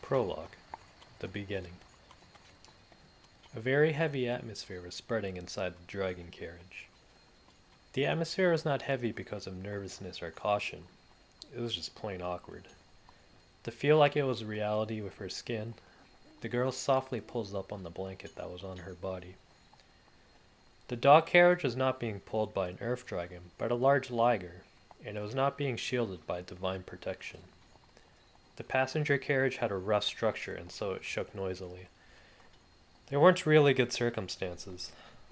Prologue. The beginning. A very heavy atmosphere was spreading inside the dragon carriage. The atmosphere was not heavy because of nervousness or caution. It was just plain awkward. To feel like it was reality with her skin, the girl softly pulls up on the blanket that was on her body. The dog carriage was not being pulled by an earth dragon, but a large liger, and it was not being shielded by divine protection. The passenger carriage had a rough structure, and so it shook noisily. There weren't really good circumstances,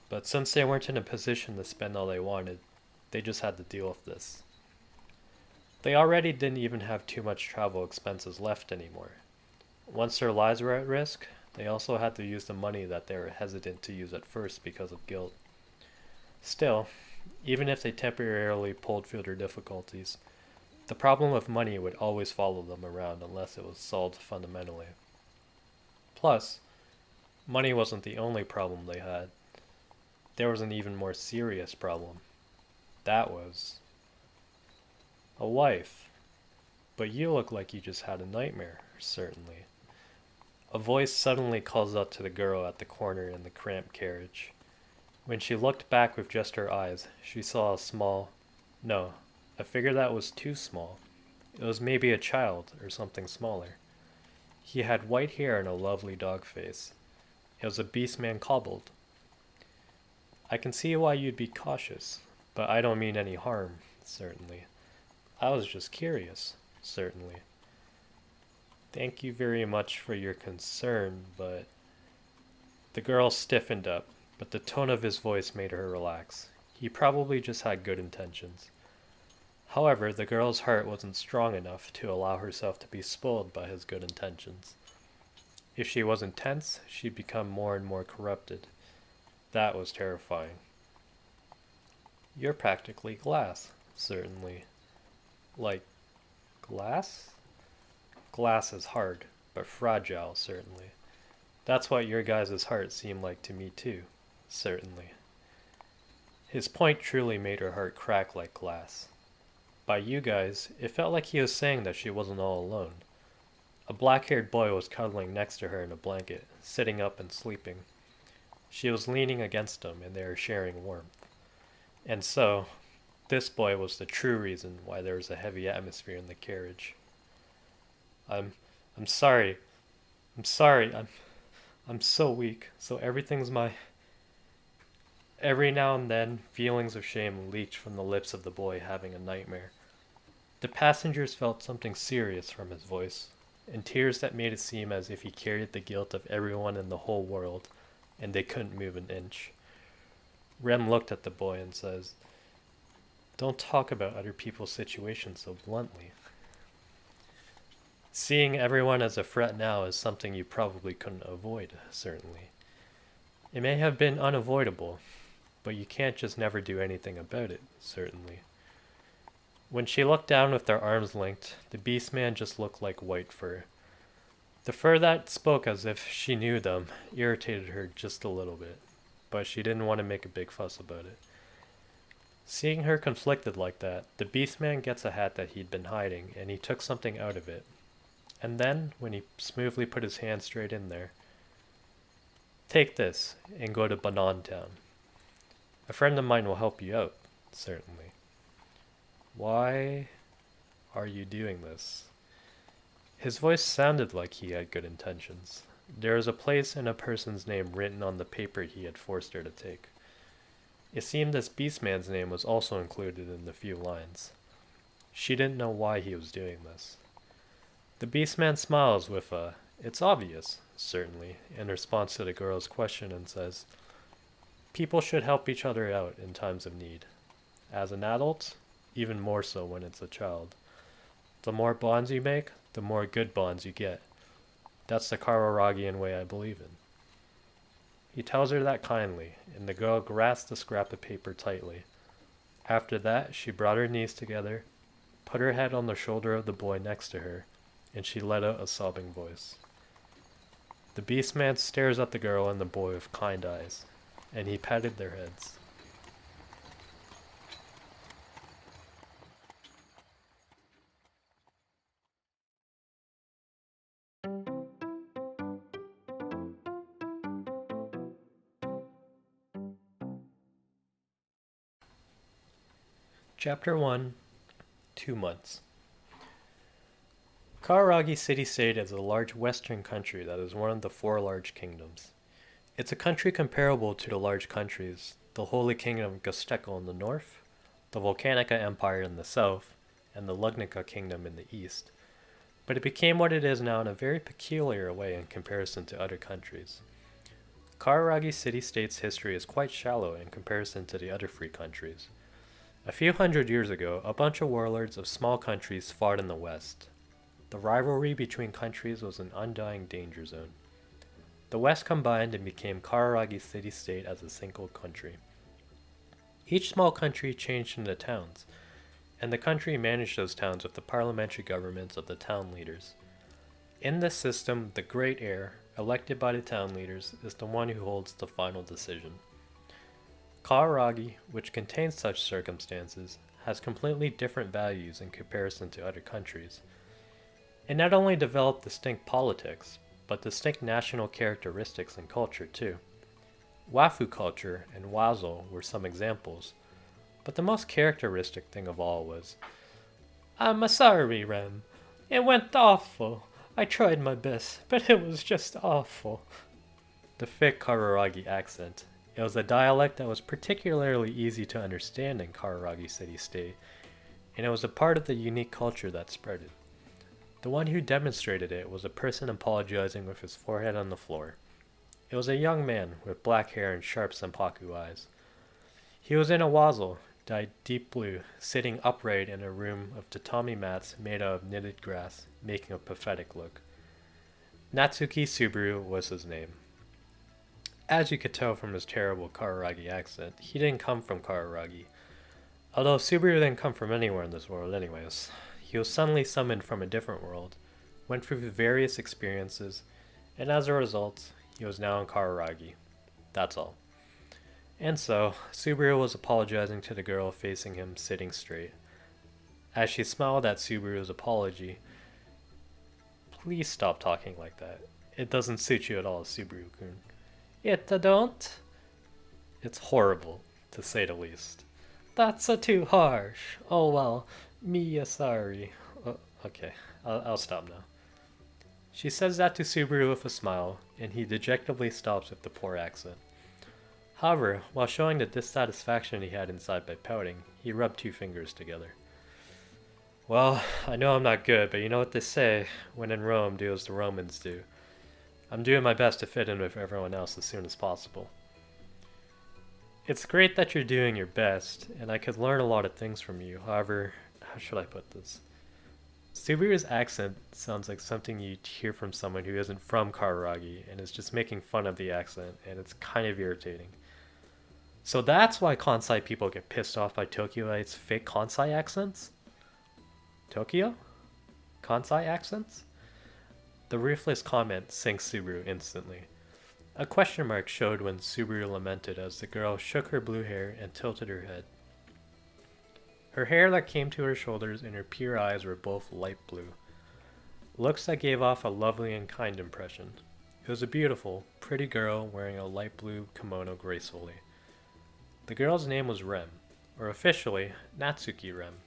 but since they weren't in a position to spend all they wanted, they just had to deal with this. They already didn't even have too much travel expenses left anymore. Once their lives were at risk, they also had to use the money that they were hesitant to use at first because of guilt. Still, even if they temporarily pulled through their difficulties, the problem of money would always follow them around unless it was solved fundamentally. Plus, money wasn't the only problem they had. There was an even more serious problem. That was a wife. But you look like you just had a nightmare, certainly. A voice suddenly calls out to the girl at the corner in the cramped carriage. When she looked back with just her eyes, she saw a figure that was too small. It was maybe a child or something smaller. He had white hair and a lovely dog face. It was a beastman kobold. I can see why you'd be cautious, but I don't mean any harm, certainly. I was just curious, certainly. Thank you very much for your concern, but... The girl stiffened up, but the tone of his voice made her relax. He probably just had good intentions. However, the girl's heart wasn't strong enough to allow herself to be spoiled by his good intentions. If she wasn't tense, she'd become more and more corrupted. That was terrifying. You're practically glass, certainly. Like, glass? Glass is hard, but fragile, certainly. That's what your guys' hearts seem like to me too, certainly. His point truly made her heart crack like glass. By you guys, it felt like he was saying that she wasn't all alone. A black-haired boy was cuddling next to her in a blanket, sitting up and sleeping. She was leaning against him, and they were sharing warmth. And so, this boy was the true reason why there was a heavy atmosphere in the carriage. I'm sorry. I'm sorry. I'm so weak, so everything's my... Every now and then, feelings of shame leaked from the lips of the boy having a nightmare. The passengers felt something serious from his voice, and tears that made it seem as if he carried the guilt of everyone in the whole world, and they couldn't move an inch. Rem looked at the boy and says, "Don't talk about other people's situations so bluntly." Seeing everyone as a threat now is something you probably couldn't avoid, certainly. It may have been unavoidable, but you can't just never do anything about it, certainly. When she looked down with their arms linked, the beastman just looked like white fur. The fur that spoke as if she knew them irritated her just a little bit, but she didn't want to make a big fuss about it. Seeing her conflicted like that, the beastman gets a hat that he'd been hiding, and he took something out of it. And then, when he smoothly put his hand straight in there, "Take this, and go to Banan Town. A friend of mine will help you out, certainly." "Why are you doing this?" His voice sounded like he had good intentions. There was a place and a person's name written on the paper he had forced her to take. It seemed this beastman's name was also included in the few lines. She didn't know why he was doing this. The beastman smiles with a, "It's obvious," certainly, in response to the girl's question and says, "People should help each other out in times of need. As an adult, even more so when it's a child. The more bonds you make, the more good bonds you get. That's the Kararagian way I believe in." He tells her that kindly, and the girl grasped the scrap of paper tightly. After that, she brought her knees together, put her head on the shoulder of the boy next to her, and she let out a sobbing voice. The beastman stares at the girl and the boy with kind eyes, and he patted their heads. Chapter 1 2 Months. Kararagi City-State is a large western country that is one of the 4 large kingdoms. It's a country comparable to the large countries, the Holy Kingdom of Gostekal in the north, the Volcanica Empire in the south, and the Lugnica Kingdom in the east. But it became what it is now in a very peculiar way in comparison to other countries. Kararagi City-State's history is quite shallow in comparison to the other 3 countries. A few hundred years ago, a bunch of warlords of small countries fought in the west. The rivalry between countries was an undying danger zone. The west combined and became Kararagi City-State as a single country. Each small country changed into towns, and the country managed those towns with the parliamentary governments of the town leaders. In this system, the Great Heir, elected by the town leaders, is the one who holds the final decision. Kararagi, which contains such circumstances, has completely different values in comparison to other countries. It not only developed distinct politics, but distinct national characteristics and culture too. Wafu culture and Wazo were some examples, but the most characteristic thing of all was, "I'm sorry, Rem. It went awful. I tried my best, but it was just awful." The thick Kararagi accent. It was a dialect that was particularly easy to understand in Kararagi City-State, and it was a part of the unique culture that spread it. The one who demonstrated it was a person apologizing with his forehead on the floor. It was a young man with black hair and sharp senpaku eyes. He was in a wazo, dyed deep blue, sitting upright in a room of tatami mats made out of knitted grass, making a pathetic look. Natsuki Subaru was his name. As you could tell from his terrible Kararagi accent, he didn't come from Kararagi. Although Subaru didn't come from anywhere in this world anyways. He was suddenly summoned from a different world, went through various experiences, and as a result, he was now in Kararagi. That's all. And so, Subaru was apologizing to the girl facing him sitting straight. As she smiled at Subaru's apology, "Please stop talking like that. It doesn't suit you at all, Subaru-kun." "It don't?" "It's horrible, to say the least." "That's too harsh. Oh well, me sorry." Okay, I'll stop now. She says that to Subaru with a smile, and he dejectedly stops with the poor accent. However, while showing the dissatisfaction he had inside by pouting, he rubbed 2 fingers together. "Well, I know I'm not good, but you know what they say, when in Rome, do as the Romans do. I'm doing my best to fit in with everyone else as soon as possible." "It's great that you're doing your best, and I could learn a lot of things from you. However, how should I put this?" Subaru's accent sounds like something you'd hear from someone who isn't from Kararagi and is just making fun of the accent, and it's kind of irritating. So that's why Kansai people get pissed off by Tokyoites' fake Kansai accents? Tokyo? Kansai accents? The ruthless comment sinks Subaru instantly. A question mark showed when Subaru lamented as the girl shook her blue hair and tilted her head. Her hair that came to her shoulders and her pure eyes were both light blue. Looks that gave off a lovely and kind impression. It was a beautiful, pretty girl wearing a light blue kimono gracefully. The girl's name was Rem, or officially, Natsuki Rem.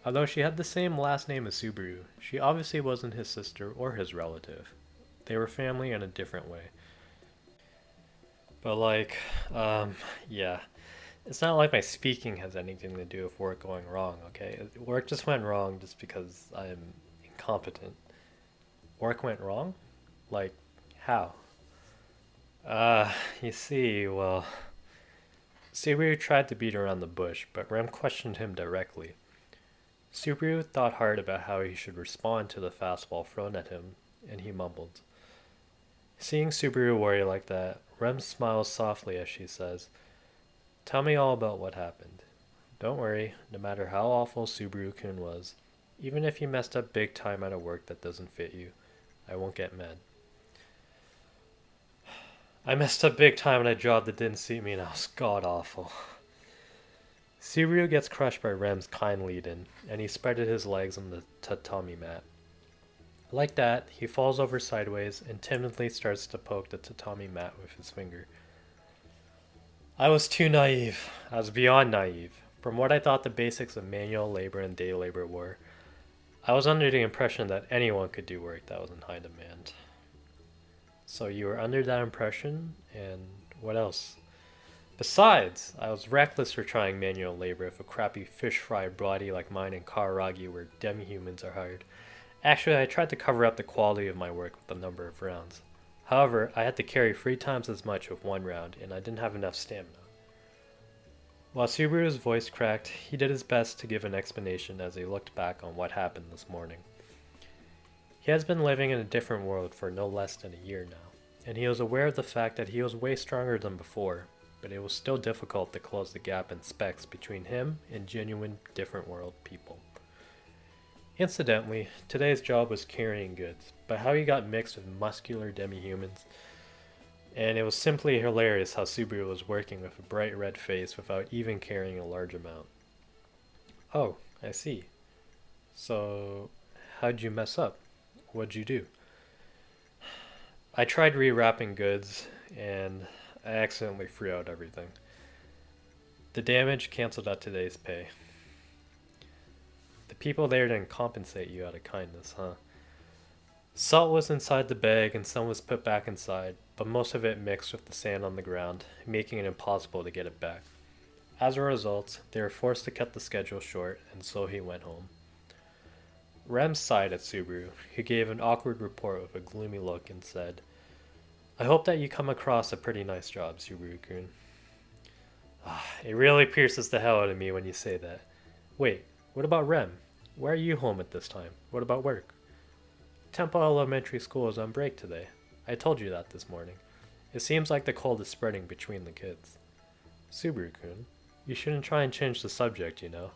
Although she had the same last name as Subaru, she obviously wasn't his sister or his relative. They were family in a different way. But yeah. It's not like my speaking has anything to do with work going wrong, okay? Work just went wrong just because I am incompetent. Work went wrong? Like, how? You see, well... Subaru tried to beat around the bush, but Rem questioned him directly. Subaru thought hard about how he should respond to the fastball thrown at him, and he mumbled. Seeing Subaru worry like that, Rem smiles softly as she says, "Tell me all about what happened. Don't worry, no matter how awful Subaru-kun was, even if you messed up big time at a work that doesn't fit you, I won't get mad." "I messed up big time at a job that didn't suit me and I was god-awful." Subaru gets crushed by Rem's kind lead-in, and he spreaded his legs on the tatami mat. Like that, he falls over sideways and timidly starts to poke the tatami mat with his finger. "I was too naive. I was beyond naive. From what I thought the basics of manual labor and day labor were, I was under the impression that anyone could do work that was in high demand. So you were under that impression, and what else? Besides, I was reckless for trying manual labor if a crappy fish fry body like mine in Kararagi where demi-humans are hired. Actually, I tried to cover up the quality of my work with the number of rounds. However, I had to carry 3 times as much with 1 round, and I didn't have enough stamina. While Subaru's voice cracked, he did his best to give an explanation as he looked back on what happened this morning. He has been living in a different world for no less than a year now, and he was aware of the fact that he was way stronger than before, but it was still difficult to close the gap in specs between him and genuine different world people. Incidentally, today's job was carrying goods, but how he got mixed with muscular demi-humans, and it was simply hilarious how Subaru was working with a bright red face without even carrying a large amount. Oh, I see. So, how'd you mess up? What'd you do? I tried rewrapping goods, and I accidentally threw out everything. The damage canceled out today's pay. The people there didn't compensate you out of kindness, huh? Salt was inside the bag and some was put back inside, but most of it mixed with the sand on the ground, making it impossible to get it back. As a result, they were forced to cut the schedule short, and so he went home. Rem sighed at Subaru, who gave an awkward report with a gloomy look and said, I hope that you come across a pretty nice job, Subaru-kun. It really pierces the hell out of me when you say that. Wait, what about Rem? Why are you home at this time? What about work? Temple Elementary School is on break today. I told you that this morning. It seems like the cold is spreading between the kids. Subaru-kun, you shouldn't try and change the subject, you know.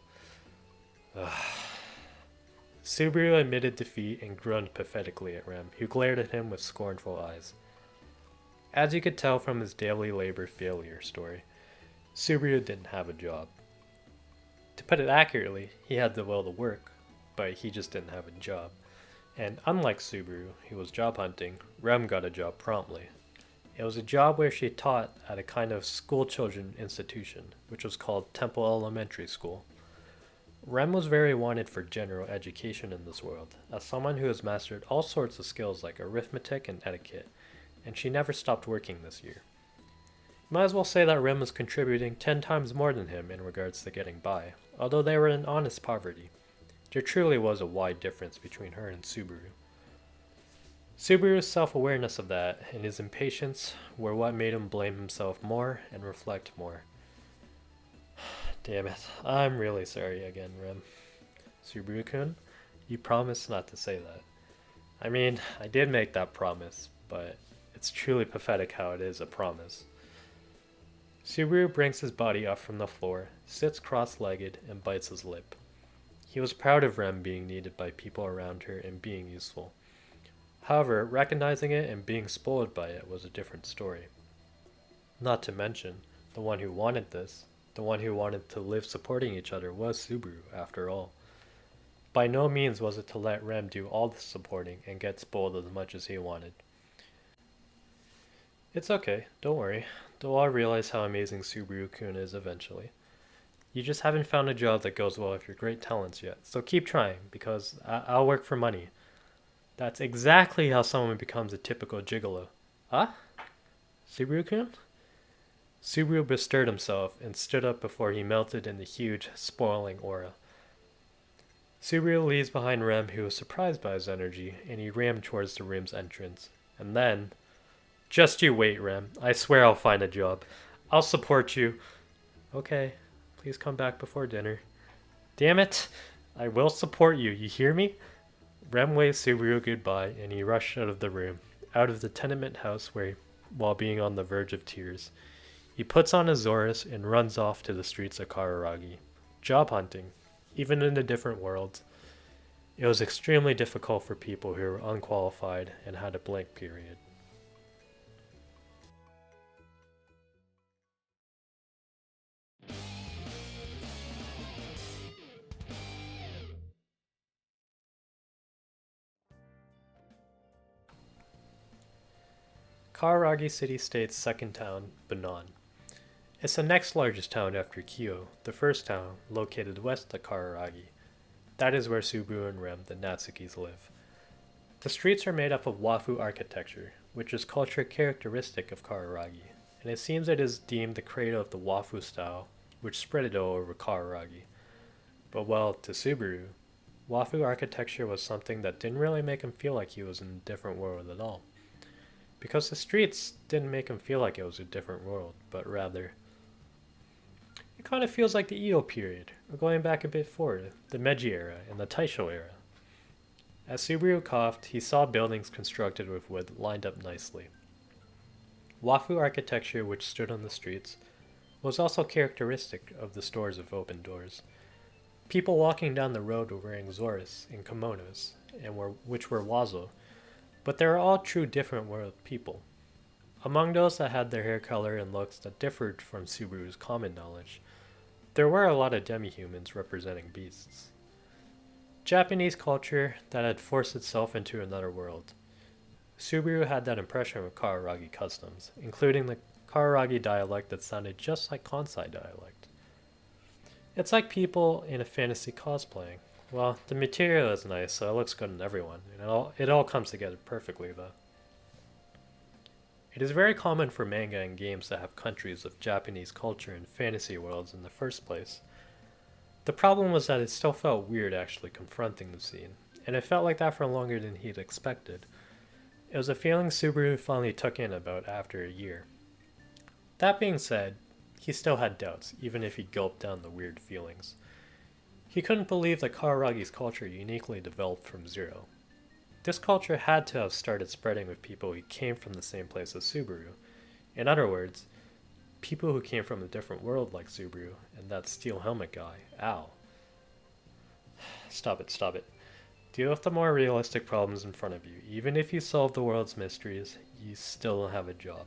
Subaru admitted defeat and groaned pathetically at Rem, who glared at him with scornful eyes. As you could tell from his daily labor failure story, Subaru didn't have a job. To put it accurately, he had the will to work, but he just didn't have a job. And unlike Subaru, who was job hunting, Rem got a job promptly. It was a job where she taught at a kind of school children institution, which was called Temple Elementary School. Rem was very wanted for general education in this world, as someone who has mastered all sorts of skills like arithmetic and etiquette, and she never stopped working this year. You might as well say that Rem was contributing 10 times more than him in regards to getting by, although they were in honest poverty. There truly was a wide difference between her and Subaru. Subaru's self-awareness of that and his impatience were what made him blame himself more and reflect more. Damn it, I'm really sorry again, Rem. Subaru-kun, you promised not to say that. I mean, I did make that promise, but it's truly pathetic how it is a promise. Subaru brings his body up from the floor, sits cross-legged, and bites his lip. He was proud of Rem being needed by people around her and being useful. However, recognizing it and being spoiled by it was a different story. Not to mention, the one who wanted this, the one who wanted to live supporting each other was Subaru, after all. By no means was it to let Rem do all the supporting and get spoiled as much as he wanted. It's okay, don't worry. They'll all realize how amazing Subaru-kun is eventually. You just haven't found a job that goes well with your great talents yet, so keep trying, because I'll work for money. That's exactly how someone becomes a typical gigolo. Huh? Subaru-kun? Subaru bestirred himself and stood up before he melted in the huge, spoiling aura. Subaru leaves behind Rem, who was surprised by his energy, and he rammed towards the room's entrance. And then... Just you wait, Rem. I swear I'll find a job. I'll support you. Okay. Please come back before dinner. Damn it! I will support you, you hear me? Rem waved Subaru goodbye and he rushed out of the room, out of the tenement house while being on the verge of tears. He puts on his Zorus and runs off to the streets of Kararagi. Job hunting, even in a different world. It was extremely difficult for people who were unqualified and had a blank period. Kararagi City-State's second town, Banan. It's the next largest town after Kyo, the first town located west of Kararagi. That is where Subaru and Rem, the Natsukis, live. The streets are made up of Wafu architecture, which is culture characteristic of Kararagi, and it seems it is deemed the cradle of the Wafu style, which spread it all over Kararagi. But well, to Subaru, Wafu architecture was something that didn't really make him feel like he was in a different world at all. Because the streets didn't make him feel like it was a different world, but rather, it kind of feels like the Edo period, or going back a bit forward, the Meiji era and the Taisho era. As Subaru coughed, he saw buildings constructed with wood lined up nicely. Wafu architecture, which stood on the streets, was also characteristic of the stores of open doors. People walking down the road were wearing zoris and kimonos, which were wazo, but they were all true different world people. Among those that had their hair color and looks that differed from Subaru's common knowledge, there were a lot of demi-humans representing beasts. Japanese culture that had forced itself into another world. Subaru had that impression with Kararagi customs, including the Kararagi dialect that sounded just like Kansai dialect. It's like people in a fantasy cosplaying. Well, the material is nice, so it looks good on everyone, and it all comes together perfectly, though. It is very common for manga and games to have countries of Japanese culture and fantasy worlds in the first place. The problem was that it still felt weird actually confronting the scene, and it felt like that for longer than he'd expected. It was a feeling Subaru finally took in about after a year. That being said, he still had doubts, even if he gulped down the weird feelings. He couldn't believe that Kararagi's culture uniquely developed from zero. This culture had to have started spreading with people who came from the same place as Subaru. In other words, people who came from a different world like Subaru and that steel helmet guy, Al. Stop it. Deal with the more realistic problems in front of you. Even if you solve the world's mysteries, you still don't have a job.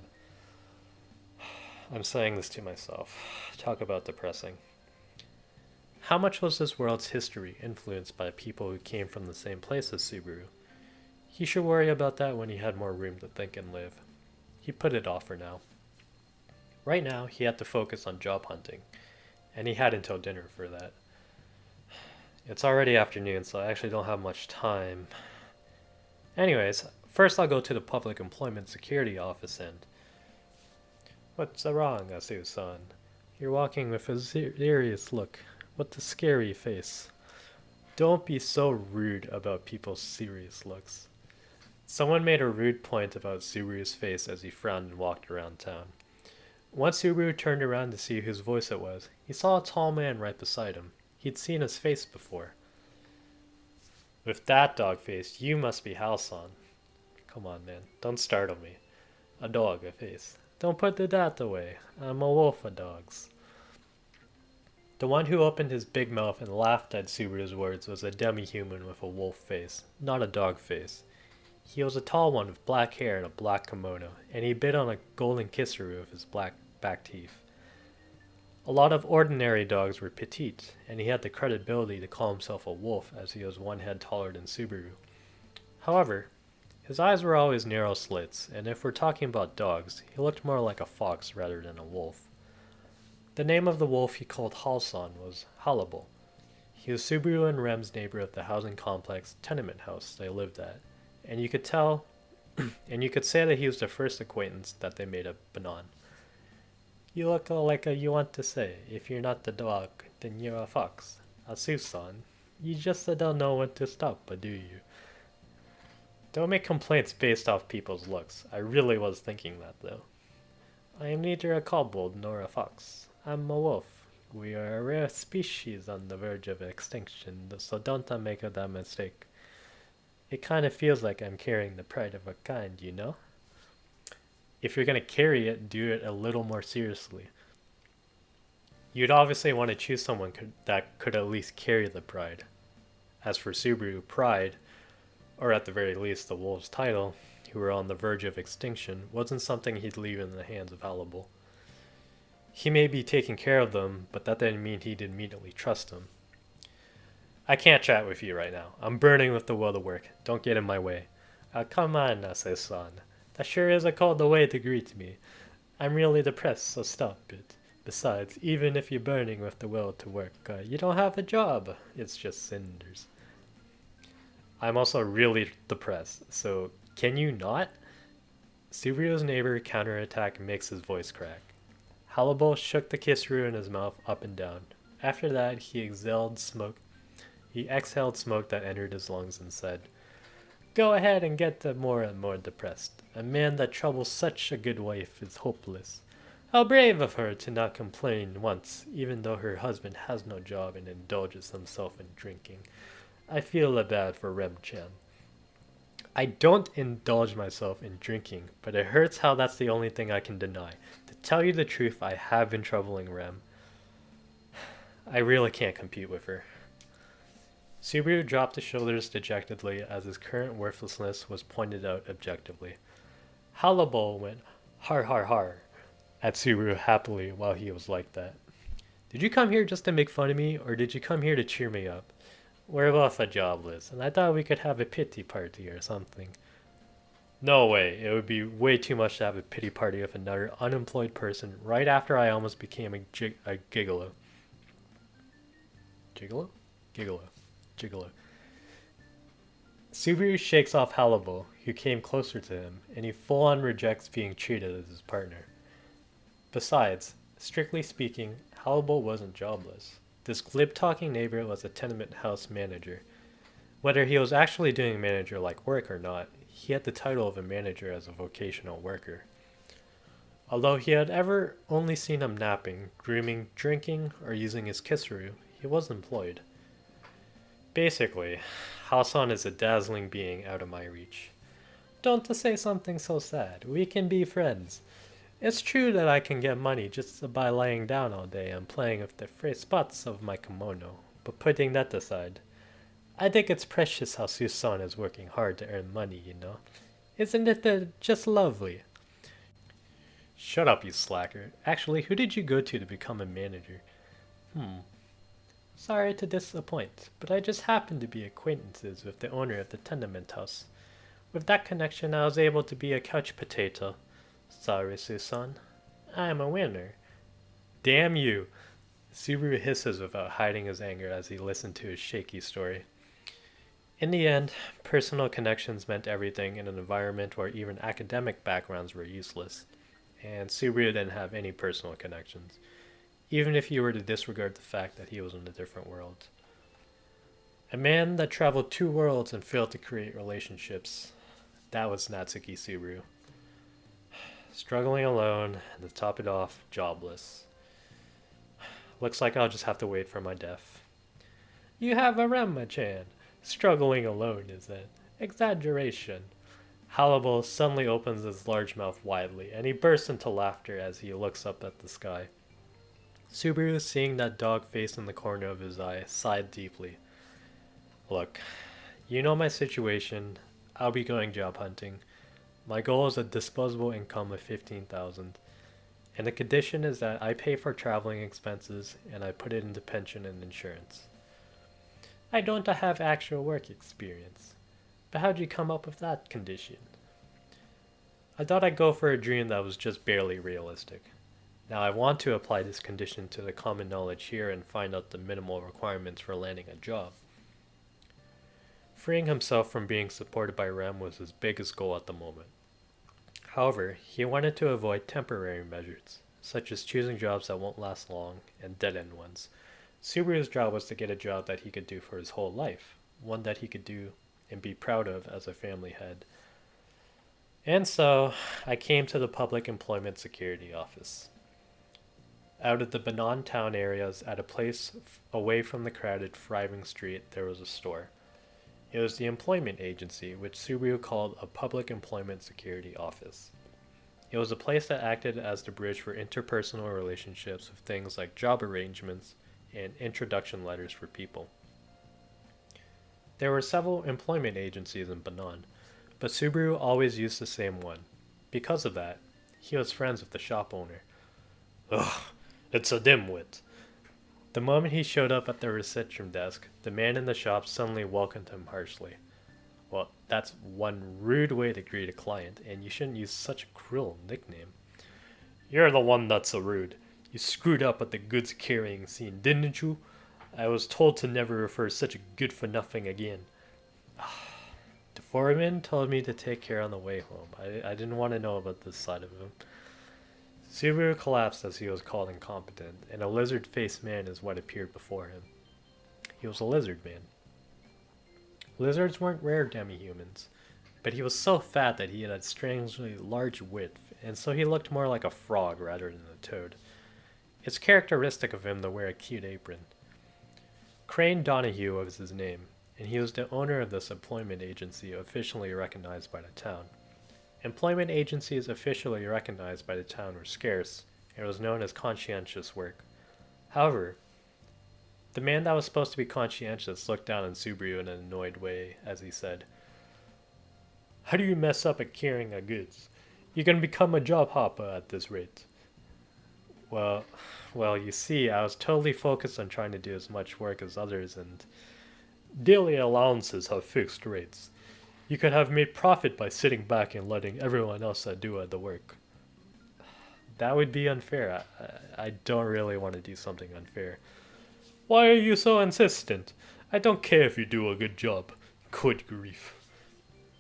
I'm saying this to myself. Talk about depressing. How much was this world's history influenced by people who came from the same place as Subaru? He should worry about that when he had more room to think and live. He put it off for now. Right now, he had to focus on job hunting, and he had until dinner for that. It's already afternoon, so I actually don't have much time. Anyways, first I'll go to the Public Employment Security Office and... What's wrong, Asu-san? You're walking with a serious look. What a scary face. Don't be so rude about people's serious looks. Someone made a rude point about Subaru's face as he frowned and walked around town. Once Subaru turned around to see whose voice it was, he saw a tall man right beside him. He'd seen his face before. With that dog face, you must be Hal-san. Come on, man. Don't startle me. A dog, a face. Don't put the dat away. I'm a wolf of dogs. The one who opened his big mouth and laughed at Subaru's words was a demi-human with a wolf face, not a dog face. He was a tall one with black hair and a black kimono, and he bit on a golden kissaru with his black back teeth. A lot of ordinary dogs were petite, and he had the credibility to call himself a wolf as he was one head taller than Subaru. However, his eyes were always narrow slits, and if we're talking about dogs, he looked more like a fox rather than a wolf. The name of the wolf he called Hal-san was Halable. He was Subaru and Rem's neighbor at the housing complex tenement house they lived at, and you could say that he was the first acquaintance that they made up Banan. You look like you want to say, if you're not the dog, then you're a fox. Asu-san, you just don't know when to stop, do you? Don't make complaints based off people's looks. I really was thinking that, though. I am neither a kobold nor a fox. I'm a wolf. We are a rare species on the verge of extinction, so don't make that mistake. It kind of feels like I'm carrying the pride of a kind, you know? If you're going to carry it, do it a little more seriously. You'd obviously want to choose someone that could at least carry the pride. As for Subaru, pride, or at the very least the wolf's title, who were on the verge of extinction, wasn't something he'd leave in the hands of Halable. He may be taking care of them, but that didn't mean he'd immediately trust them. I can't chat with you right now. I'm burning with the will to work. Don't get in my way. Come on, Ase-san. That sure is a cold way to greet me. I'm really depressed, so stop it. Besides, even if you're burning with the will to work, you don't have a job. It's just cinders. I'm also really depressed, so can you not? Subaru's neighbor counterattack makes his voice crack. Halibal shook the Kisru in his mouth up and down. After that, he exhaled smoke. He exhaled smoke that entered his lungs and said, "Go ahead and get more and more depressed. A man that troubles such a good wife is hopeless. How brave of her to not complain once, even though her husband has no job and indulges himself in drinking. I feel bad for Rem-chan." I don't indulge myself in drinking, but it hurts how that's the only thing I can deny. To tell you the truth, I have been troubling Rem. I really can't compete with her. Subaru dropped his shoulders dejectedly as his current worthlessness was pointed out objectively. Halibal went har har har at Subaru happily while he was like that. "Did you come here just to make fun of me, or did you come here to cheer me up? We're both jobless, and I thought we could have a pity party or something." "No way, it would be way too much to have a pity party with another unemployed person right after I almost became a gigolo." Gigolo? Gigolo. Gigolo. Subaru shakes off Halibal, who came closer to him, and he full-on rejects being treated as his partner. Besides, strictly speaking, Halibal wasn't jobless. This glib-talking neighbor was a tenement house manager. Whether he was actually doing manager-like work or not, he had the title of a manager as a vocational worker. Although he had ever only seen him napping, grooming, drinking, or using his kisseru, he was employed. Basically, Hasan is a dazzling being out of my reach. Don't say something so sad. We can be friends. It's true that I can get money just by lying down all day and playing with the frayed spots of my kimono, but putting that aside, I think it's precious how Susan is working hard to earn money, you know. Isn't it just lovely? Shut up, you slacker. Actually, who did you go to become a manager? Sorry to disappoint, but I just happened to be acquaintances with the owner of the tenement house. With that connection, I was able to be a couch potato. Sorry, Susan. I am a winner. Damn you! Subaru hisses without hiding his anger as he listened to his shaky story. In the end, personal connections meant everything in an environment where even academic backgrounds were useless, and Subaru didn't have any personal connections, even if you were to disregard the fact that he was in a different world. A man that traveled 2 worlds and failed to create relationships, that was Natsuki Subaru. Struggling alone, and to top it off, jobless. Looks like I'll just have to wait for my death. You have a Rem-chan. Struggling alone, is it? Exaggeration. Halibal suddenly opens his large mouth widely, and he bursts into laughter as he looks up at the sky. Subaru, seeing that dog face in the corner of his eye, sighed deeply. Look, you know my situation. I'll be going job hunting. My goal is a disposable income of 15,000, and the condition is that I pay for traveling expenses and I put it into pension and insurance. I don't have actual work experience, but how'd you come up with that condition? I thought I'd go for a dream that was just barely realistic. Now I want to apply this condition to the common knowledge here and find out the minimal requirements for landing a job. Freeing himself from being supported by Rem was his biggest goal at the moment. However, he wanted to avoid temporary measures, such as choosing jobs that won't last long and dead-end ones. Subaru's job was to get a job that he could do for his whole life, one that he could do and be proud of as a family head. And so, I came to the Public Employment Security Office. Out of the Banan town areas, at a place away from the crowded, thriving street, there was a store. It was the employment agency, which Subaru called a Public Employment Security Office. It was a place that acted as the bridge for interpersonal relationships with things like job arrangements and introduction letters for people. There were several employment agencies in Banan, but Subaru always used the same one. Because of that, he was friends with the shop owner. Ugh, it's a dimwit. The moment he showed up at the reception desk, the man in the shop suddenly welcomed him harshly. Well, that's one rude way to greet a client, and you shouldn't use such a cruel nickname. You're the one that's so rude. You screwed up at the goods carrying scene, didn't you? I was told to never refer such a good for nothing again. The foreman told me to take care on the way home. I didn't want to know about this side of him. Subaru collapsed as he was called incompetent, and a lizard-faced man is what appeared before him. He was a lizard man. Lizards weren't rare demi-humans, but he was so fat that he had a strangely large width, and so he looked more like a frog rather than a toad. It's characteristic of him to wear a cute apron. Crane Donahue was his name, and he was the owner of this employment agency officially recognized by the town. Employment agencies officially recognized by the town were scarce, and it was known as conscientious work. However, the man that was supposed to be conscientious looked down on Subaru in an annoyed way as he said, "How do you mess up at carrying our goods? You're gonna become a job hopper at this rate." Well, you see, I was totally focused on trying to do as much work as others, and daily allowances have fixed rates. You could have made profit by sitting back and letting everyone else do the work. That would be unfair. I don't really want to do something unfair. Why are you so insistent? I don't care if you do a good job. Good grief.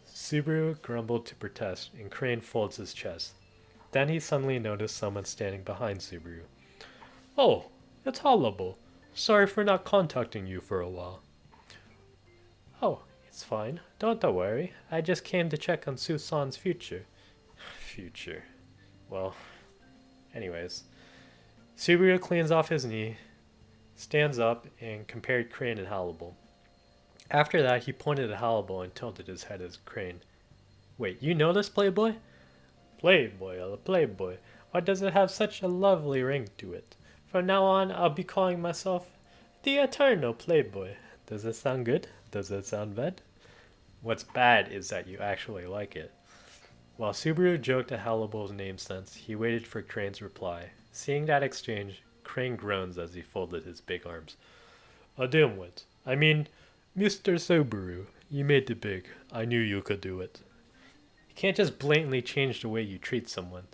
Subaru grumbled to protest, and Crane folds his chest. Then he suddenly noticed someone standing behind Subaru. "Oh, it's Hollowbo. Sorry for not contacting you for a while." "Oh, it's fine. Don't worry. I just came to check on Susan's future." Future. Well, anyways. Subaru cleans off his knee, stands up, and compared Crane and Hollowbo. After that, he pointed at Hollowbo and tilted his head as Crane. "Wait, you know this playboy?" "Playboy, a playboy. Why does it have such a lovely ring to it? From now on, I'll be calling myself the Eternal Playboy. Does it sound good? Does it sound bad?" What's bad is that you actually like it. While Subaru joked at Hollowbo's name sense, he waited for Crane's reply. Seeing that exchange, Crane groans as he folded his big arms. "A dimwit. I mean, Mr. Subaru, you made it big. I knew you could do it." You can't just blatantly change the way you treat someone.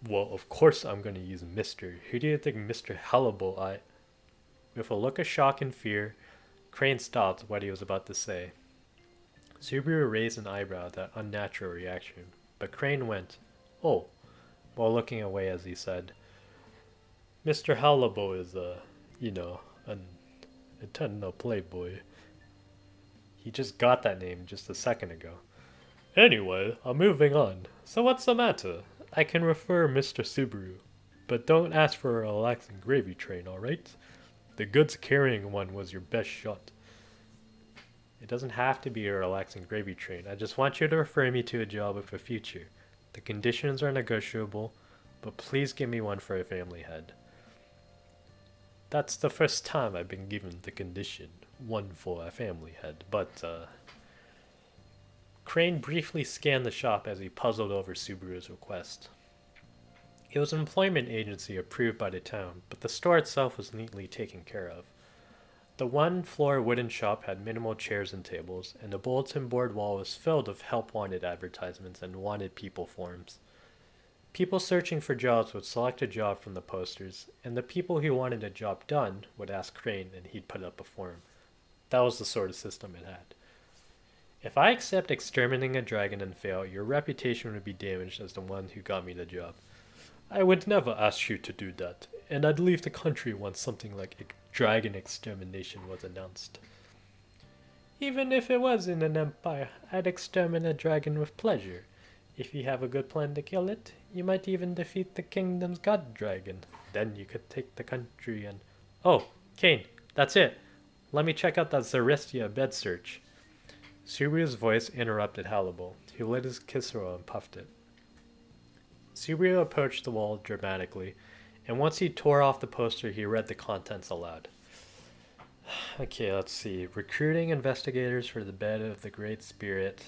"Well, of course I'm going to use Mr. Who do you think Mr. Hollowbo With a look of shock and fear, Crane stopped what he was about to say. Subaru raised an eyebrow at that unnatural reaction, but Crane went, "Oh," while looking away as he said, "Mr. Hollowbo is, an eternal playboy." He just got that name just a second ago. "Anyway, I'm moving on. So what's the matter? I can refer Mr. Subaru, but don't ask for a relaxing gravy train, alright? The goods carrying one was your best shot." It doesn't have to be a relaxing gravy train. I just want you to refer me to a job with a future. The conditions are negotiable, but please give me one for a family head. That's the first time I've been given the condition, one for a family head, but, Crane briefly scanned the shop as he puzzled over Subaru's request. It was an employment agency approved by the town, but the store itself was neatly taken care of. The one-floor wooden shop had minimal chairs and tables, and the bulletin board wall was filled with help-wanted advertisements and wanted people forms. People searching for jobs would select a job from the posters, and the people who wanted a job done would ask Crane and he'd put up a form. That was the sort of system it had. If I accept exterminating a dragon and fail, your reputation would be damaged as the one who got me the job. I would never ask you to do that, and I'd leave the country once something like dragon extermination was announced. Even if it was in an empire, I'd exterminate a dragon with pleasure. If you have a good plan to kill it, you might even defeat the kingdom's god dragon. Then you could take the country and... Oh, Kane, that's it. Let me check out that Zarestia bed search. Subaru's voice interrupted Hollowbo, who lit his Kisoro and puffed it. Subaru approached the wall dramatically, and once he tore off the poster, he read the contents aloud. Okay, let's see. Recruiting investigators for the bed of the Great Spirit,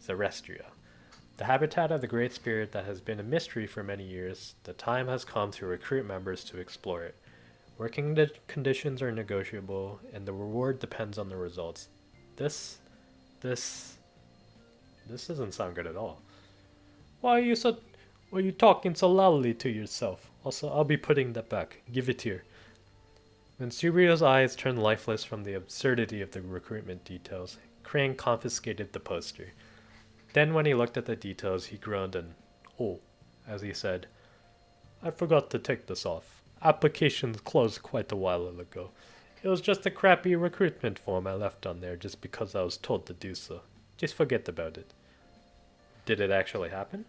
Zarestria. The habitat of the Great Spirit that has been a mystery for many years, the time has come to recruit members to explore it. Working conditions are negotiable, and the reward depends on the results. This doesn't sound good at all. Why are you talking so loudly to yourself? Also, I'll be putting that back. Give it here. When Subaru's eyes turned lifeless from the absurdity of the recruitment details, Crane confiscated the poster. Then when he looked at the details, he groaned and, "Oh," as he said, "I forgot to take this off. Applications closed quite a while ago. It was just a crappy recruitment form I left on there just because I was told to do so. Just forget about it." Did it actually happen?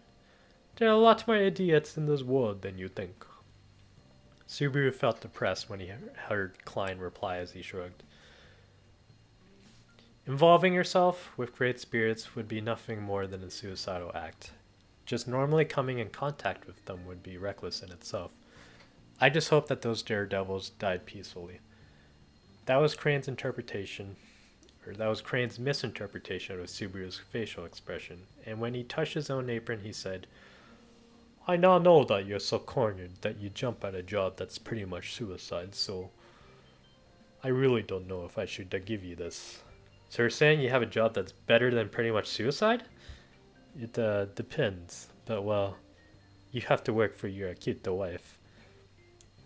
There are a lot more idiots in this world than you think. Subaru felt depressed when he heard Klein reply as he shrugged. Involving yourself with great spirits would be nothing more than a suicidal act. Just normally coming in contact with them would be reckless in itself. I just hope that those daredevils died peacefully. That was Crane's misinterpretation of Subaru's facial expression, and when he touched his own apron, he said, "I now know that you're so cornered that you jump at a job that's pretty much suicide, so I really don't know if I should give you this." So you're saying you have a job that's better than pretty much suicide? It depends, but well, you have to work for your cute wife.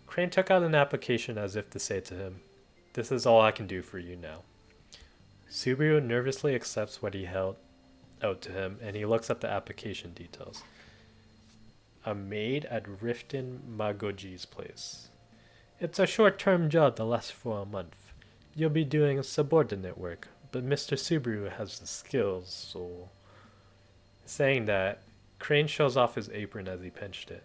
Crane took out an application as if to say to him, "This is all I can do for you now." Subaru nervously accepts what he held out to him, and he looks at the application details. A maid at Riften Magoji's place. It's a short-term job that lasts for a month. You'll be doing subordinate work, but Mr. Subaru has the skills, so... Saying that, Crane shows off his apron as he pinched it.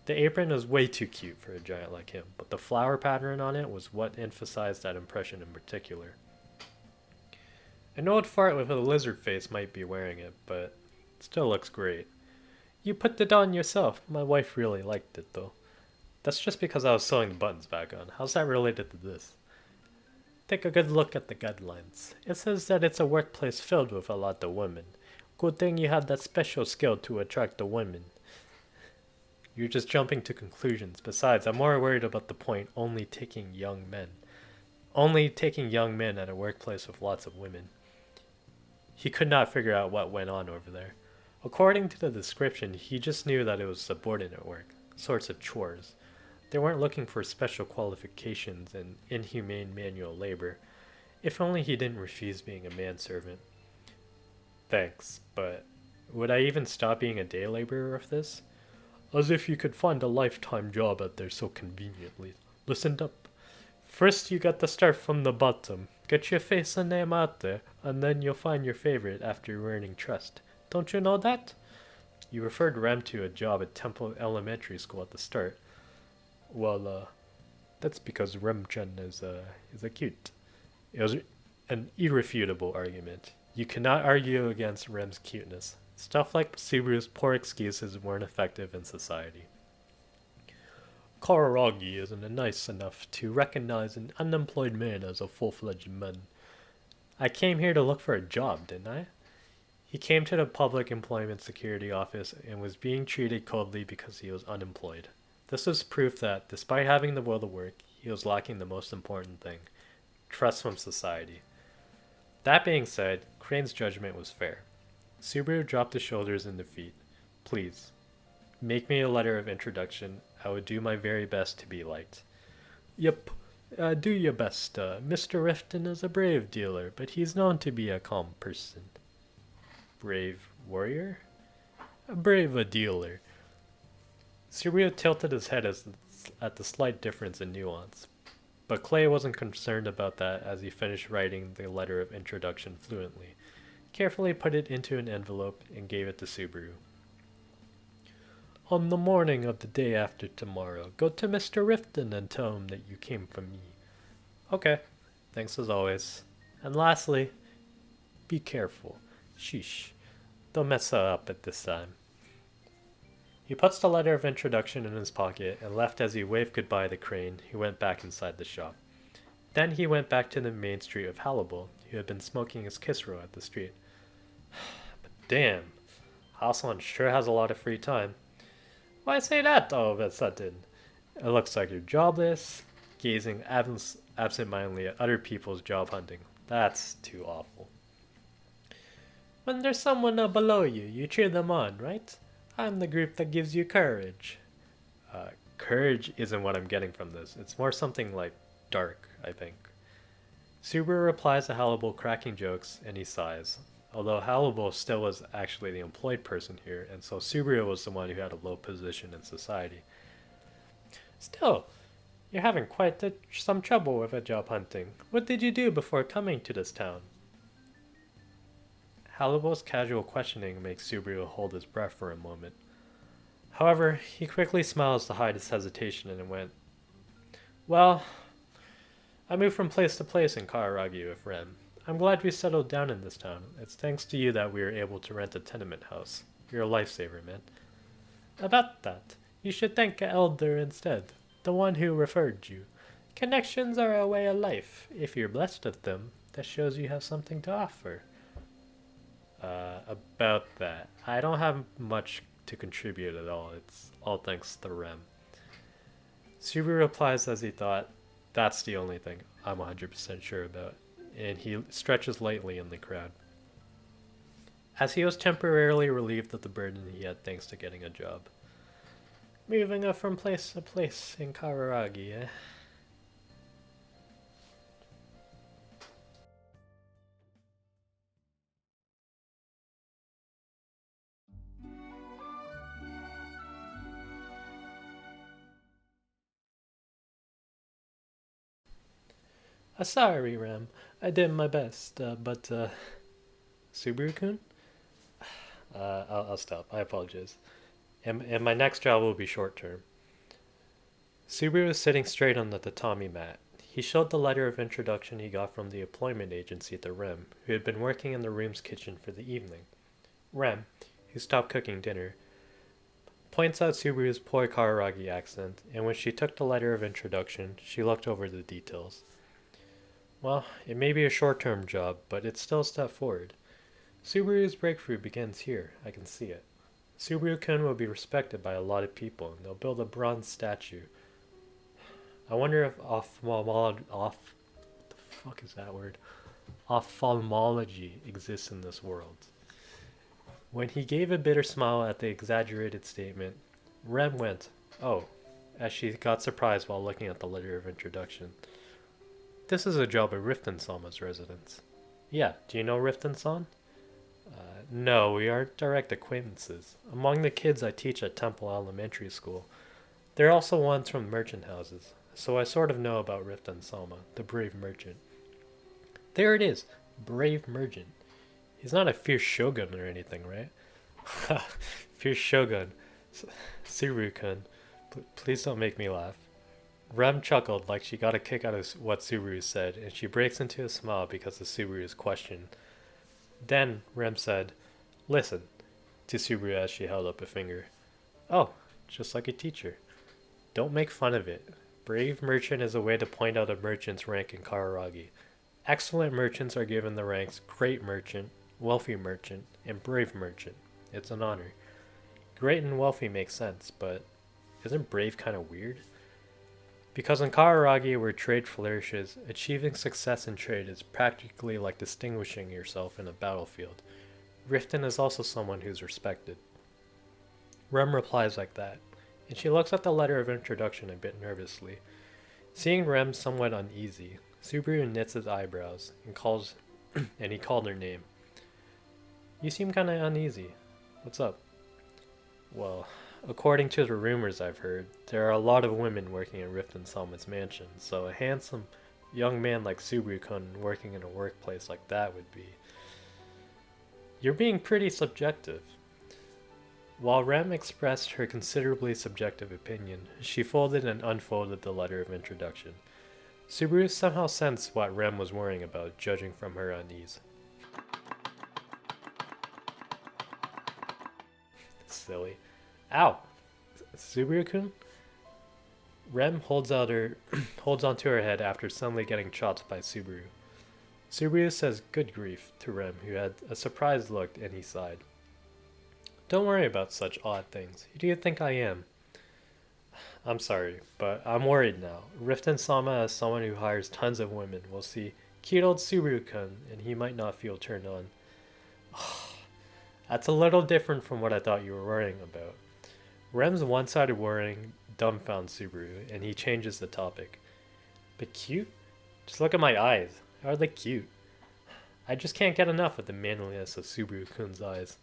The apron was way too cute for a giant like him, but the flower pattern on it was what emphasized that impression in particular. An old fart with a lizard face might be wearing it, but it still looks great. You put it on yourself. My wife really liked it, though. That's just because I was sewing the buttons back on. How's that related to this? Take a good look at the guidelines. It says that it's a workplace filled with a lot of women. Good thing you have that special skill to attract the women. You're just jumping to conclusions. Besides, I'm more worried about the point only taking young men. Only taking young men at a workplace with lots of women. He could not figure out what went on over there. According to the description, he just knew that it was subordinate work, sorts of chores. They weren't looking for special qualifications and inhumane manual labor. If only he didn't refuse being a manservant. Thanks, but would I even stop being a day laborer of this? As if you could find a lifetime job out there so conveniently. Listen up. First you got to start from the bottom. Get your face and name out there, and then you'll find your favorite after earning trust. Don't you know that? You referred Rem to a job at Temple Elementary School at the start. Well, that's because Rem-chan is a cute. It was an irrefutable argument. You cannot argue against Rem's cuteness. Stuff like Subaru's poor excuses weren't effective in society. Kararagi isn't nice enough to recognize an unemployed man as a full-fledged man. I came here to look for a job, didn't I? He came to the Public Employment Security Office and was being treated coldly because he was unemployed. This was proof that, despite having the will to work, he was lacking the most important thing, trust from society. That being said, Crane's judgment was fair. Subaru dropped his shoulders in defeat. Please, make me a letter of introduction. I would do my very best to be liked. Yep, do your best. Mr. Riften is a brave dealer, but he's known to be a calm person. Brave warrior? A brave dealer. Subaru tilted his head at the slight difference in nuance, but Clay wasn't concerned about that as he finished writing the letter of introduction fluently, carefully put it into an envelope, and gave it to Subaru. On the morning of the day after tomorrow, go to Mr. Riften and tell him that you came from me. Okay, thanks as always. And lastly, be careful. Sheesh, don't mess up at this time. He puts the letter of introduction in his pocket and left as he waved goodbye to Crane, who went back inside the shop. Then he went back to the main street of Hallible, who had been smoking his Kisro at the street. But damn, Hassan sure has a lot of free time. Why say that all of a sudden? It looks like you're jobless, gazing absent-mindedly at other people's job hunting. That's too awful. When there's someone below you, you cheer them on, right? I'm the group that gives you courage. Courage isn't what I'm getting from this. It's more something like dark, I think. Subaru replies to Hannibal cracking jokes and he sighs. Although Hannibal still was actually the employed person here, and so Subaru was the one who had a low position in society. Still, you're having quite some trouble with a job hunting. What did you do before coming to this town? Hannibal's casual questioning makes Subaru hold his breath for a moment. However, he quickly smiles to hide his hesitation and went, Well, I moved from place to place in Kararagi with Ren. I'm glad we settled down in this town. It's thanks to you that we were able to rent a tenement house. You're a lifesaver, man. About that, you should thank Elder instead, the one who referred you. Connections are a way of life. If you're blessed with them, that shows you have something to offer. About that, I don't have much to contribute at all. It's all thanks to Rem. Subaru replies as he thought, That's the only thing I'm 100% sure about, and he stretches lightly in the crowd. As he was temporarily relieved of the burden he had thanks to getting a job. Moving up from place to place in Kararagi, eh? Sorry, Ram. I did my best, but Subaru-kun? I'll stop. I apologize. And my next job will be short term. Subaru was sitting straight on the tatami mat. He showed the letter of introduction he got from the employment agency at the Rem, who had been working in the room's kitchen for the evening. Rem, who stopped cooking dinner, points out Subaru's poor Kararagi accent, and when she took the letter of introduction, she looked over the details. Well, it may be a short-term job, but it's still a step forward. Subaru's breakthrough begins here, I can see it. Subaru-kun will be respected by a lot of people, and they'll build a bronze statue. I wonder if ophthalmology exists in this world. When he gave a bitter smile at the exaggerated statement, Rem went, Oh, as she got surprised while looking at the letter of introduction. This is a job at Riften-sama's residence. Yeah, do you know Riften-san? No, we aren't direct acquaintances. Among the kids I teach at Temple Elementary School, there are also ones from merchant houses, so I sort of know about Riften-sama, the brave merchant. There it is, brave merchant. He's not a fierce shogun or anything, right? Fierce shogun. Subaru-kun, please don't make me laugh. Rem chuckled like she got a kick out of what Subaru said, and she breaks into a smile because of Subaru's question. Then Rem said, Listen, to Subaru as she held up a finger. Oh, just like a teacher. Don't make fun of it. Brave merchant is a way to point out a merchant's rank in Kararagi. Excellent merchants are given the ranks great merchant, wealthy merchant, and brave merchant. It's an honor. Great and wealthy makes sense, but isn't brave kind of weird? Because in Kararagi, where trade flourishes, achieving success in trade is practically like distinguishing yourself in a battlefield. Riften is also someone who's respected. Rem replies like that, and she looks at the letter of introduction a bit nervously. Seeing Rem somewhat uneasy, Subaru knits his eyebrows and he called her name. You seem kinda uneasy. What's up? Well, according to the rumors I've heard, there are a lot of women working at Riften-sama's mansion, so a handsome young man like Subaru-kun working in a workplace like that would be... You're being pretty subjective. While Rem expressed her considerably subjective opinion, she folded and unfolded the letter of introduction. Subaru somehow sensed what Rem was worrying about, judging from her unease. Silly. Ow! Subaru-kun? Rem holds onto her head after suddenly getting chopped by Subaru. Subaru says good grief to Rem, who had a surprised look, and he sighed. Don't worry about such odd things. Who do you think I am? I'm sorry, but I'm worried now. Riften-sama, as someone who hires tons of women, will see cute old Subaru-kun, and he might not feel turned on. That's a little different from what I thought you were worrying about. Rem's one-sided worrying dumbfound Subaru, and he changes the topic. But cute? Just look at my eyes. How are they cute? I just can't get enough of the manliness of Subaru-kun's eyes.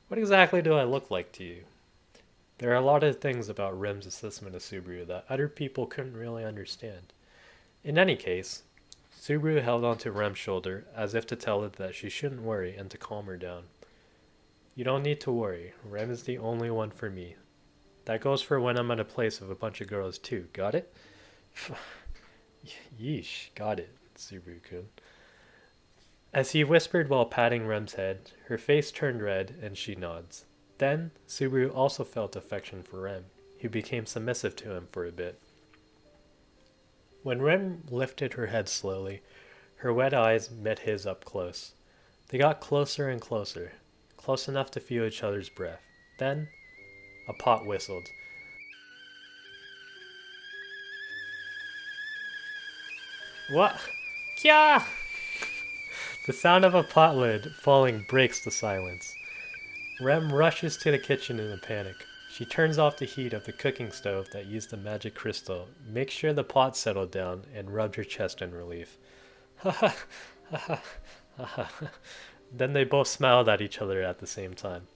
What exactly do I look like to you? There are a lot of things about Rem's assessment of Subaru that other people couldn't really understand. In any case, Subaru held onto Rem's shoulder as if to tell her that she shouldn't worry and to calm her down. You don't need to worry. Rem is the only one for me. That goes for when I'm at a place with a bunch of girls too. Got it? Yeesh, got it, Subaru-kun. As he whispered while patting Rem's head, her face turned red and she nods. Then, Subaru also felt affection for Rem, who became submissive to him for a bit. When Rem lifted her head slowly, her wet eyes met his up close. They got closer and closer, close enough to feel each other's breath. Then, a pot whistled. What? Kya! The sound of a pot lid falling breaks the silence. Rem rushes to the kitchen in a panic. She turns off the heat of the cooking stove that used the magic crystal, makes sure the pot settled down, and rubbed her chest in relief. Ha ha ha ha ha. Then they both smiled at each other at the same time.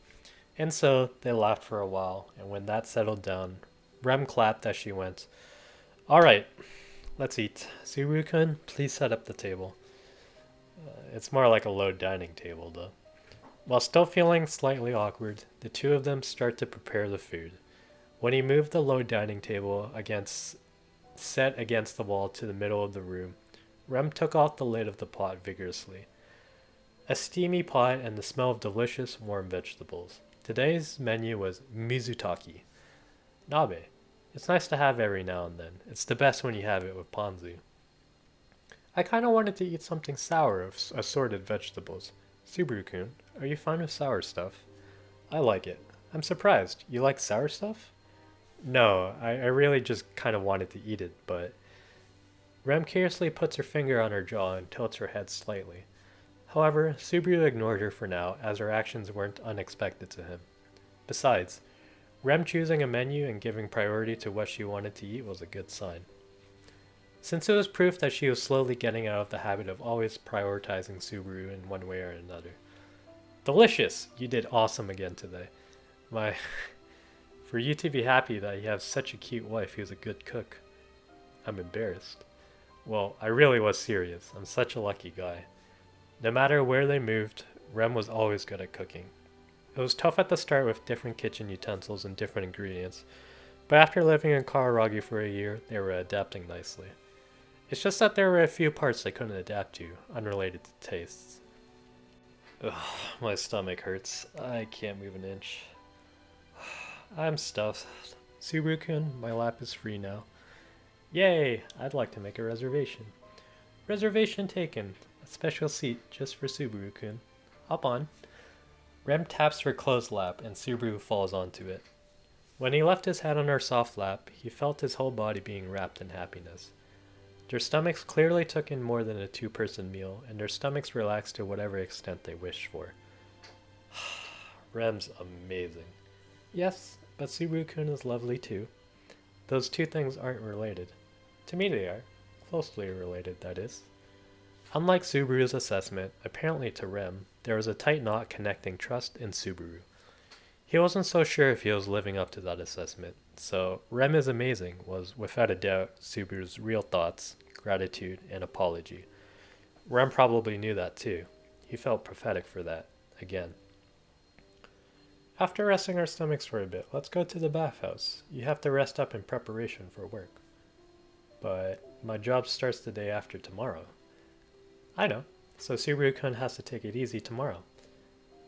And so they laughed for a while, and when that settled down, Rem clapped as she went. Alright, let's eat. Subaru-kun, please set up the table. It's more like a low dining table, though. While still feeling slightly awkward, the two of them start to prepare the food. When he moved the low dining table set against the wall to the middle of the room, Rem took off the lid of the pot vigorously. A steamy pot and the smell of delicious, warm vegetables. Today's menu was mizutaki. Nabe. It's nice to have every now and then. It's the best when you have it with ponzu. I kinda wanted to eat something sour of assorted vegetables. Subaru-kun, are you fond of sour stuff? I like it. I'm surprised. You like sour stuff? No, I really just kind of wanted to eat it, but... Rem curiously puts her finger on her jaw and tilts her head slightly. However, Subaru ignored her for now, as her actions weren't unexpected to him. Besides, Rem choosing a menu and giving priority to what she wanted to eat was a good sign. Since it was proof that she was slowly getting out of the habit of always prioritizing Subaru in one way or another. Delicious! You did awesome again today. For you to be happy that you have such a cute wife who's a good cook. I'm embarrassed. Well, I really was serious. I'm such a lucky guy. No matter where they moved, Rem was always good at cooking. It was tough at the start with different kitchen utensils and different ingredients, but after living in Kararagi for a year, they were adapting nicely. It's just that there were a few parts they couldn't adapt to, unrelated to tastes. Ugh, my stomach hurts. I can't move an inch. I'm stuffed. Subaru-kun, my lap is free now. Yay! I'd like to make a reservation. Reservation taken. A special seat just for Subaru-kun. Hop on. Rem taps her closed lap and Subaru falls onto it. When he left his head on her soft lap, he felt his whole body being wrapped in happiness. Their stomachs clearly took in more than a two-person meal, and their stomachs relaxed to whatever extent they wished for. Rem's amazing. Yes, but Subaru-kun is lovely too. Those two things aren't related. To me they are. Closely related, that is. Unlike Subaru's assessment, apparently to Rem, there was a tight knot connecting trust and Subaru. He wasn't so sure if he was living up to that assessment, so Rem is amazing was, without a doubt, Subaru's real thoughts, gratitude, and apology. Rem probably knew that too. He felt prophetic for that, again. After resting our stomachs for a bit, let's go to the bathhouse. You have to rest up in preparation for work. But my job starts the day after tomorrow. I know, so Subaru-kun has to take it easy tomorrow.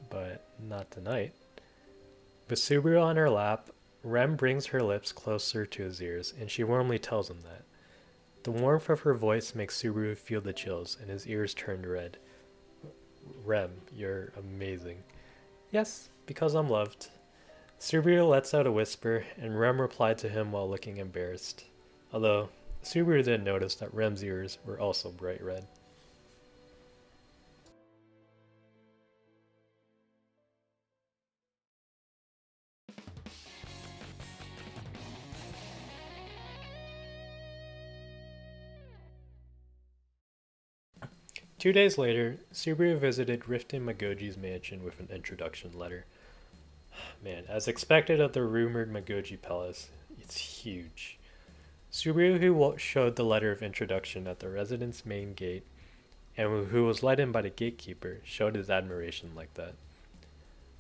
But not tonight. With Subaru on her lap, Rem brings her lips closer to his ears, and she warmly tells him that. The warmth of her voice makes Subaru feel the chills, and his ears turned red. Rem, you're amazing. Yes, because I'm loved. Subaru lets out a whisper, and Rem replied to him while looking embarrassed. Although, Subaru did notice that Rem's ears were also bright red. 2 days later, Subaru visited Riften Magoji's mansion with an introduction letter. Man, as expected of the rumored Magoji Palace, it's huge. Subaru, who showed the letter of introduction at the residence main gate, and who was let in by the gatekeeper, showed his admiration like that.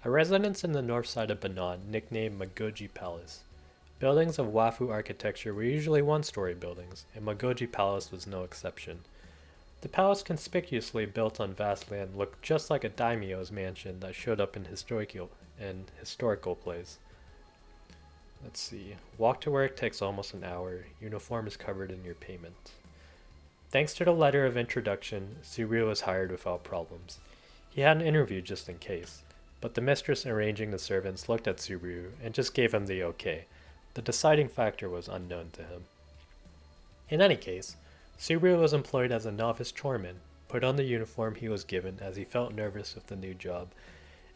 A residence in the north side of Banan, nicknamed Magoji Palace. Buildings of Wafu architecture were usually one-story buildings, and Magoji Palace was no exception. The palace, conspicuously built on vast land, looked just like a daimyo's mansion that showed up in historical plays. Let's see. Walk to work takes almost an hour. Uniform is covered in your payment. Thanks to the letter of introduction, Subaru was hired without problems. He had an interview just in case, but the mistress arranging the servants looked at Subaru and just gave him the okay. The deciding factor was unknown to him. In any case, Subaru was employed as a novice choreman, put on the uniform he was given as he felt nervous with the new job,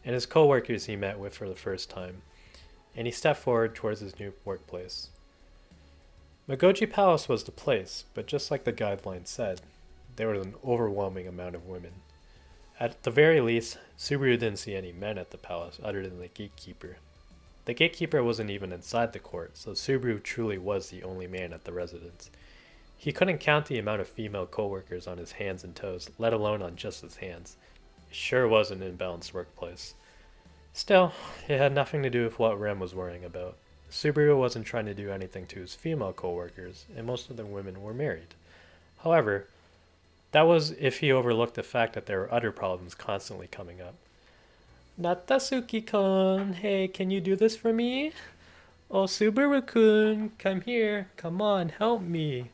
and his co-workers he met with for the first time, and he stepped forward towards his new workplace. Magoji Palace was the place, but just like the guidelines said, there was an overwhelming amount of women. At the very least, Subaru didn't see any men at the palace other than the gatekeeper. The gatekeeper wasn't even inside the court, so Subaru truly was the only man at the residence. He couldn't count the amount of female co-workers on his hands and toes, let alone on just his hands. It sure was an imbalanced workplace. Still, it had nothing to do with what Rem was worrying about. Subaru wasn't trying to do anything to his female co-workers, and most of the women were married. However, that was if he overlooked the fact that there were other problems constantly coming up. Natasuki-kun, hey, can you do this for me? Oh, Subaru-kun, come here, come on, help me.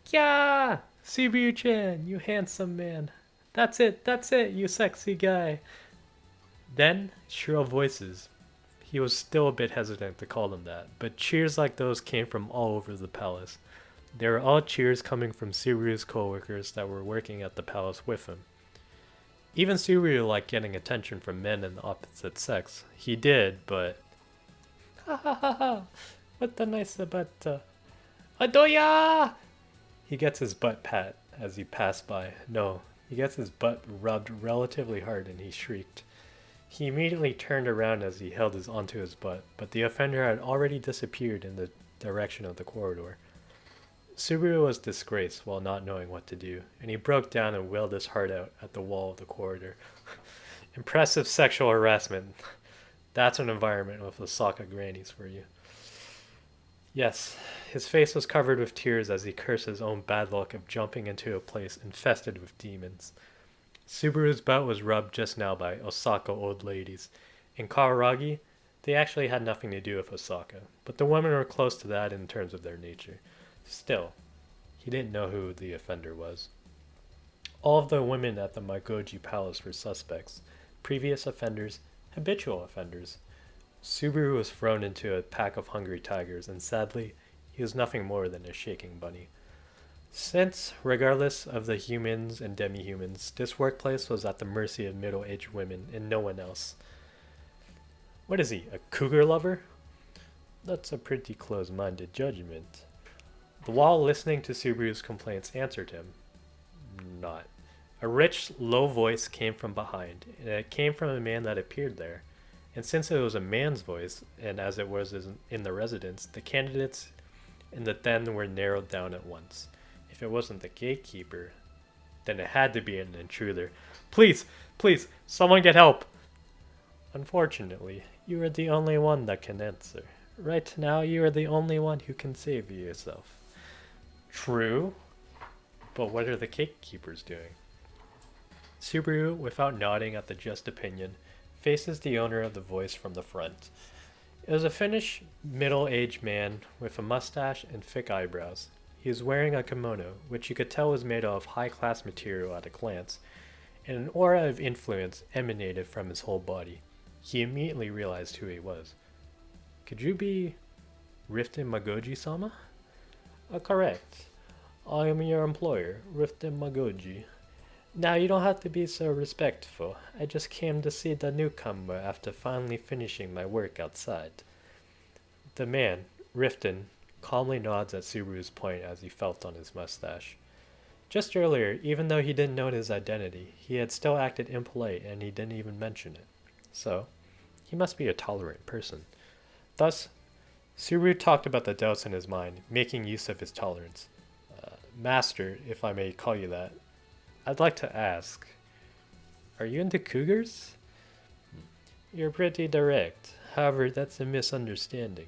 Kya! Subaru-chan, you handsome man. That's it, you sexy guy. Then, shrill voices. He was still a bit hesitant to call them that, but cheers like those came from all over the palace. They were all cheers coming from Subaru's co-workers that were working at the palace with him. Even Subaru liked getting attention from men in the opposite sex. He did, but... Ha ha ha ha! What the nice butt. Adoya! He gets his butt pat as he passed by. No, he gets his butt rubbed relatively hard and he shrieked. He immediately turned around as he held onto his butt, but the offender had already disappeared in the direction of the corridor. Subaru was disgraced while not knowing what to do, and he broke down and wailed his heart out at the wall of the corridor. Impressive sexual harassment. That's an environment with Osaka grannies for you. Yes, his face was covered with tears as he cursed his own bad luck of jumping into a place infested with demons. Subaru's butt was rubbed just now by Osaka old ladies. In Kawaragi, they actually had nothing to do with Osaka, but the women were close to that in terms of their nature. Still, he didn't know who the offender was. All of the women at the Magoji Palace were suspects, previous offenders, habitual offenders. Subaru was thrown into a pack of hungry tigers, and sadly, he was nothing more than a shaking bunny. Since, regardless of the humans and demi-humans, this workplace was at the mercy of middle-aged women and no one else. What is he, a cougar lover? That's a pretty close-minded judgment. The wall, listening to Subaru's complaints, answered him. Not. A rich, low voice came from behind, and it came from a man that appeared there. And since it was a man's voice, and as it was in the residence, the candidates in the den were narrowed down at once. If it wasn't the gatekeeper, then it had to be an intruder. Please, someone get help! Unfortunately, you are the only one that can answer. Right now, you are the only one who can save yourself. True, but what are the gatekeepers doing? Subaru, without nodding at the just opinion, faces the owner of the voice from the front. It was a Finnish, middle-aged man with a mustache and thick eyebrows. He was wearing a kimono, which you could tell was made of high-class material at a glance, and an aura of influence emanated from his whole body. He immediately realized who he was. Could you be Riften Magoji-sama? Correct. I am your employer, Riften Magoji. Now you don't have to be so respectful. I just came to see the newcomer after finally finishing my work outside. The man, Riften, calmly nods at Subaru's point as he felt on his mustache. Just earlier, even though he didn't know his identity, he had still acted impolite and he didn't even mention it. So, he must be a tolerant person. Thus, Subaru talked about the doubts in his mind, making use of his tolerance. Master, if I may call you that, I'd like to ask, are you into cougars? You're pretty direct. However, that's a misunderstanding.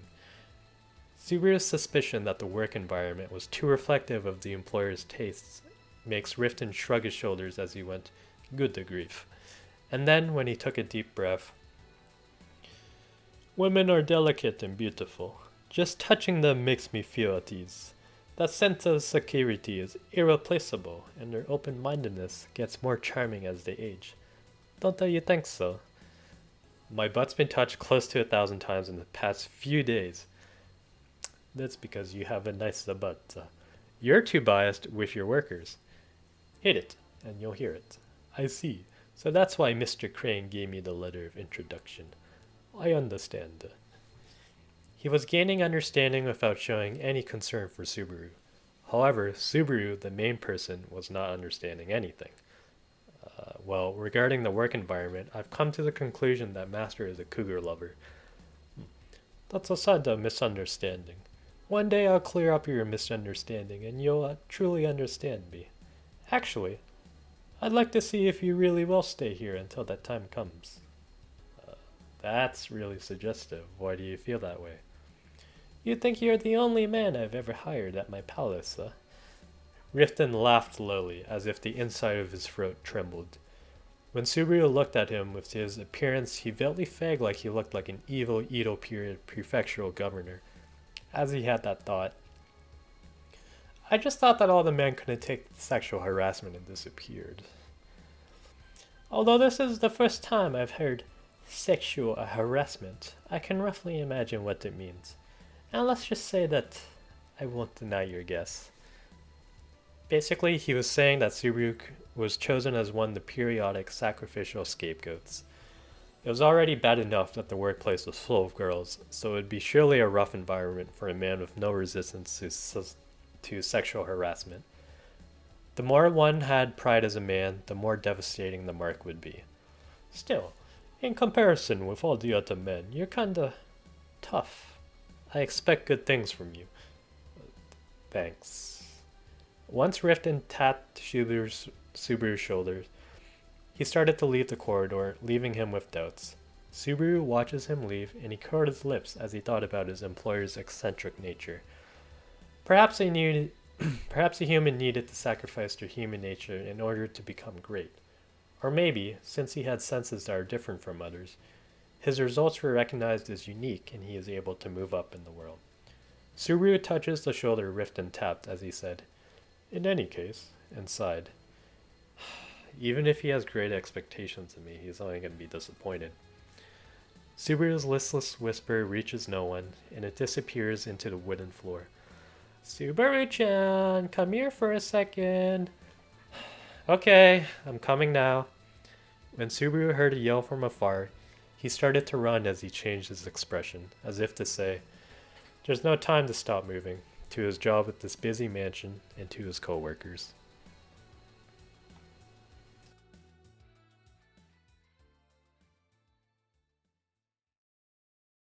Subaru's suspicion that the work environment was too reflective of the employer's tastes makes Riften shrug his shoulders as he went, good to grief. And then, when he took a deep breath, women are delicate and beautiful. Just touching them makes me feel at ease. That sense of security is irreplaceable, and their open-mindedness gets more charming as they age. Don't you think so? My butt's been touched close to 1,000 times in the past few days. That's because you have a nice butt. You're too biased with your workers. Hit it, and you'll hear it. I see. So that's why Mr. Crane gave me the letter of introduction. I understand. He was gaining understanding without showing any concern for Subaru. However, Subaru, the main person, was not understanding anything. Well, regarding the work environment, I've come to the conclusion that Master is a cougar lover. That's a side of misunderstanding. One day I'll clear up your misunderstanding and you'll truly understand me. Actually, I'd like to see if you really will stay here until that time comes. That's really suggestive. Why do you feel that way? You think you're the only man I've ever hired at my palace, huh? Riften laughed lowly, as if the inside of his throat trembled. When Subaru looked at him with his appearance, he vaguely felt like he looked like an evil Edo period prefectural governor. As he had that thought, I just thought that all the men couldn't take sexual harassment and disappeared. Although this is the first time I've heard sexual harassment, I can roughly imagine what it means. And let's just say that I won't deny your guess. Basically, he was saying that Subaru was chosen as one of the periodic sacrificial scapegoats. It was already bad enough that the workplace was full of girls, so it would be surely a rough environment for a man with no resistance to sexual harassment. The more one had pride as a man, the more devastating the mark would be. Still, in comparison with all the other men, you're kinda tough. I expect good things from you. Thanks. Once Riften tapped Subaru's shoulders, he started to leave the corridor, leaving him with doubts. Subaru watches him leave, and he curled his lips as he thought about his employer's eccentric nature. Perhaps a human needed to sacrifice their human nature in order to become great. Or maybe, since he had senses that are different from others, his results were recognized as unique and he is able to move up in the world. Subaru touches the shoulder Riften tapped as he said, "In any case," and sighed. Even if he has great expectations of me, he's only going to be disappointed. Subaru's listless whisper reaches no one, and it disappears into the wooden floor. Subaru-chan, come here for a second. Okay, I'm coming now. When Subaru heard a yell from afar, he started to run as he changed his expression, as if to say, there's no time to stop moving, to his job at this busy mansion and to his co-workers.